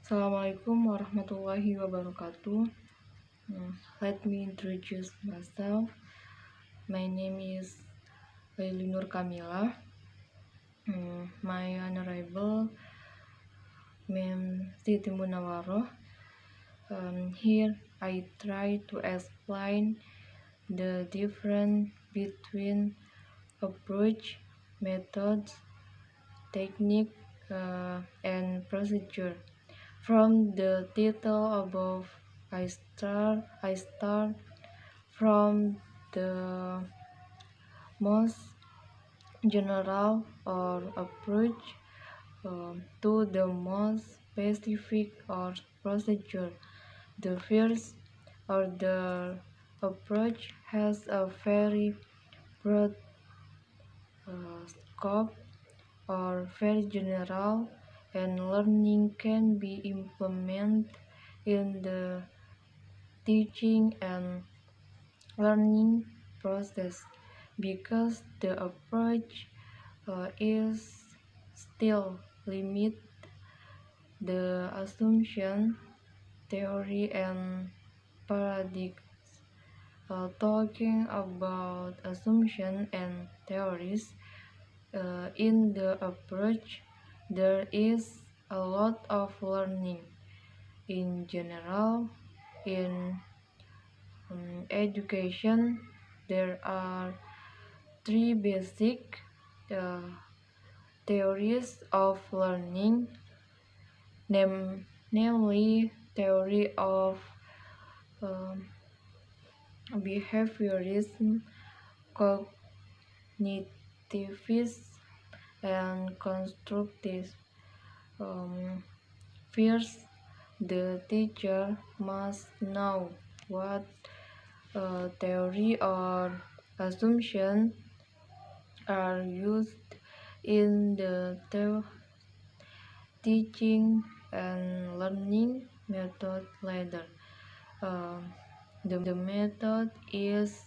Assalamualaikum warahmatullahi wabarakatuh. Let me introduce myself. My name is Laili Nur Kamila. My Honorable Ma'am Siti Munawaroh. Here I try to explain the difference between approach, methods, technique, and procedure. From the title above, I start from the most general or approach to the most specific or procedure. The first or the approach has a very broad scope or very general, and learning can be implemented in the teaching and learning process because the approach is still limit the assumption, theory, and paradigms. Talking about assumption and theories, in the approach there is a lot of learning. In general, in education, there are three basic uh, theories of learning, namely theory of um, behaviorism, cognitivism, and constructivism. First, the teacher must know what theory or assumption are used in the teaching and learning method later. The method is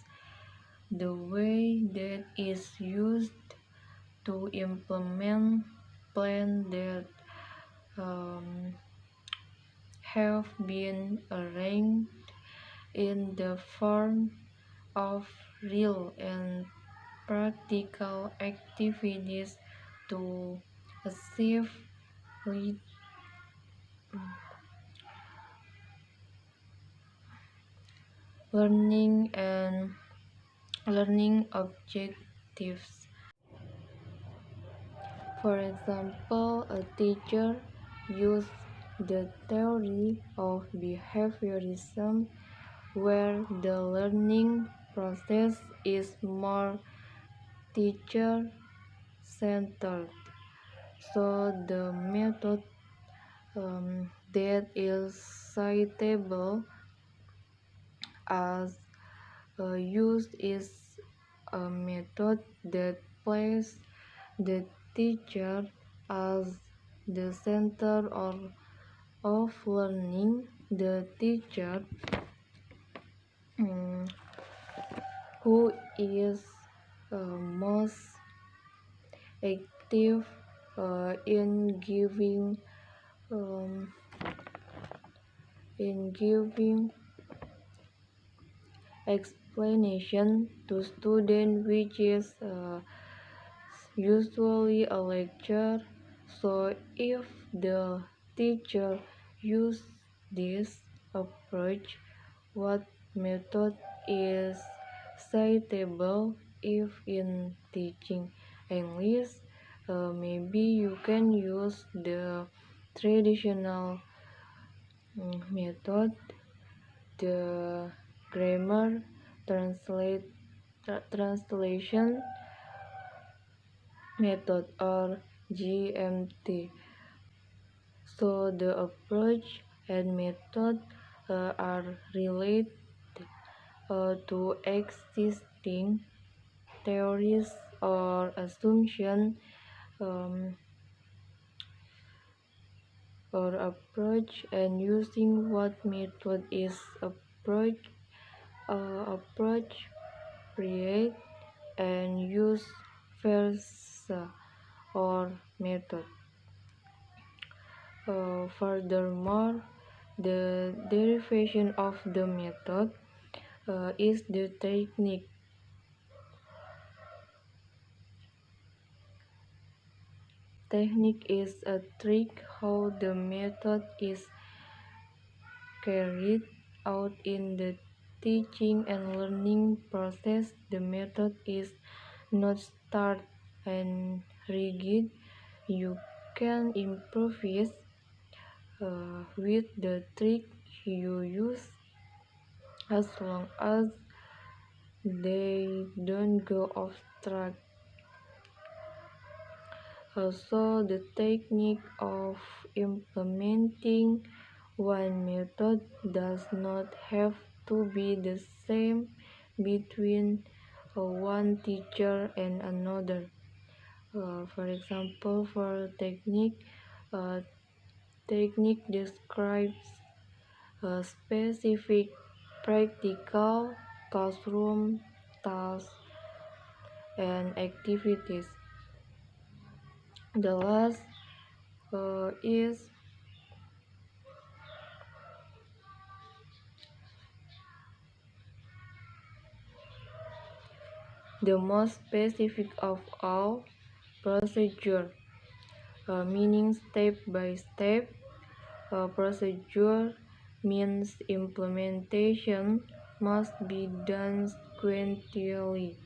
the way that is used to implement plan that have been arranged in the form of real and practical activities to achieve learning and learning objectives. For example, a teacher uses the theory of behaviorism where the learning process is more teacher-centered. So the method that is citable as used is a method that places the teacher as the center of learning. The teacher who is most active in giving explanation to student, which is usually a lecture. So if the teacher use this approach, what method is citable? If in teaching English, maybe you can use the traditional method, the grammar translation method, or GMT. So the approach and method are related to existing theories or assumption or approach, and using what method is appropriate and use versa or method. Furthermore, the derivation of the method is the technique. Technique is a trick how the method is carried out in the teaching and learning process. The method is not stark and rigid. You can improvise with the trick you use as long as they don't go off track. Also, the technique of implementing one method does not have to be the same between one teacher and another. For example, for technique describes a specific practical classroom tasks and activities. The last is the most specific of all. Procedure, meaning step by step. Procedure means implementation must be done sequentially.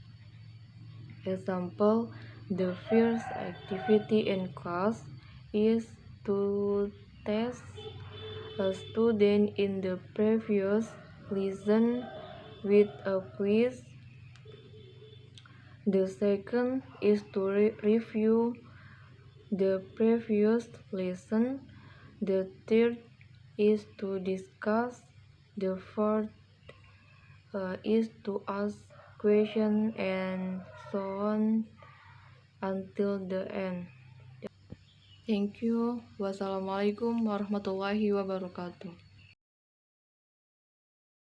Example, the first activity in class is to test a student in the previous lesson with a quiz. The second is to review the previous lesson. The third is to discuss. The fourth is to ask questions, and so on until the end. Thank you. Wassalamualaikum warahmatullahi wabarakatuh.